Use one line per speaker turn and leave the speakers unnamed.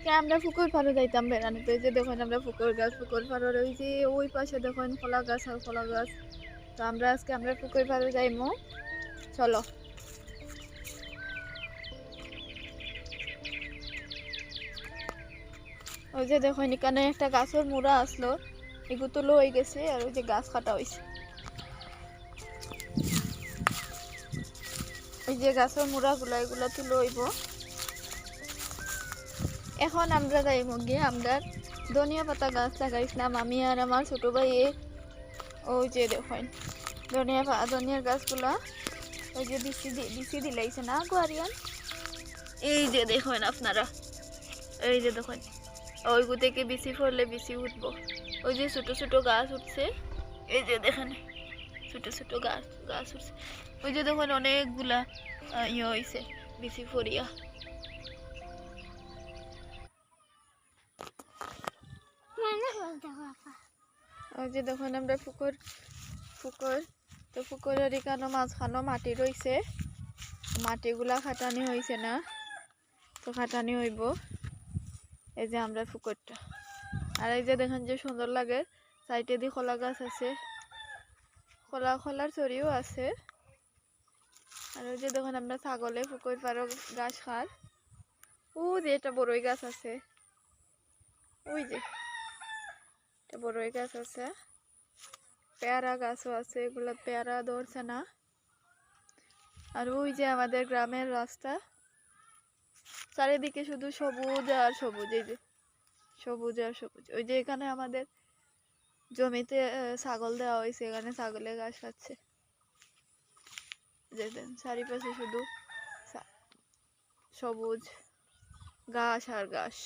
আজকে আমরা পুকুর পাড়ে যাইতাম বেড়ানোতে, যে দেখুন আমরা পুকুর গাছ, পুকুর পাড়ের ওই যে ওই পাশে দেখুন কলা গাছ আর কলা গাছ। তো আজকে আমরা পুকুর পাড়ে যাইমু, চলো। ওই যে দেখুন এখানে একটা গাছের মুড়া আসলো, এগুলো তো লই গেছে, আর ওই যে গাছ কাটা হয়েছে, ওই যে গাছের মুড়া গুলা এগুলা তো লইব। এখন আমরা যাইমু গিয়ে আমরা ধনিয়া পাতা গাছ লাগাইছিলাম আমি আর আমার ছোট ভাই। ওই যে দেখুন ধনিয়ার গাছগুলা ওই যে বিচি দিলাইছে না গোয়ারিয়ান, এই যে দেখুন আপনারা, এই যে দেখুন ওইগু থেকে বিচি ফেললে বিচি উঠবো। ওই যে ছোট ছোট গাছ উঠছে, এই যে দেখেন ছোট ছোট গাছ উঠছে। ওই যে দেখুন অনেকগুলা ইয়ে হয়েছে বিচি ফরিয়া। ওই যে দেখুন আমরা পুকুর তো পুকুরের এখানে মাঝখানো মাটি রয়েছে, মাটিগুলা খাটানি হয়েছে না, তো খাটানি হইব। এই যে আমরা পুকুরটা, আর এই যে দেখেন যে সুন্দর লাগে, সাইডে দিয়ে কলা গাছ আছে, খোলার চড়িও আছে। আর ওই যে দেখুন আমরা ছাগলে পুকুর পাড়ো গাছ খার। ও যে একটা বড়ই গাছ আছে, ওই যে একটা বড়ই গাছ আছে, পেয়ারা গাছও আছে, এগুলো পেয়ারা ধরছে না। আর ওই যে আমাদের গ্রামের রাস্তা, চারিদিকে শুধু সবুজ আর সবুজ, এই যে সবুজ আর সবুজ। ওই যে এখানে আমাদের জমিতে ছাগল দেওয়া হয়েছে, এখানে ছাগলের ঘাস খাচ্ছে। দেখবেন চারিপাশে শুধু সবুজ ঘাস আর ঘাস।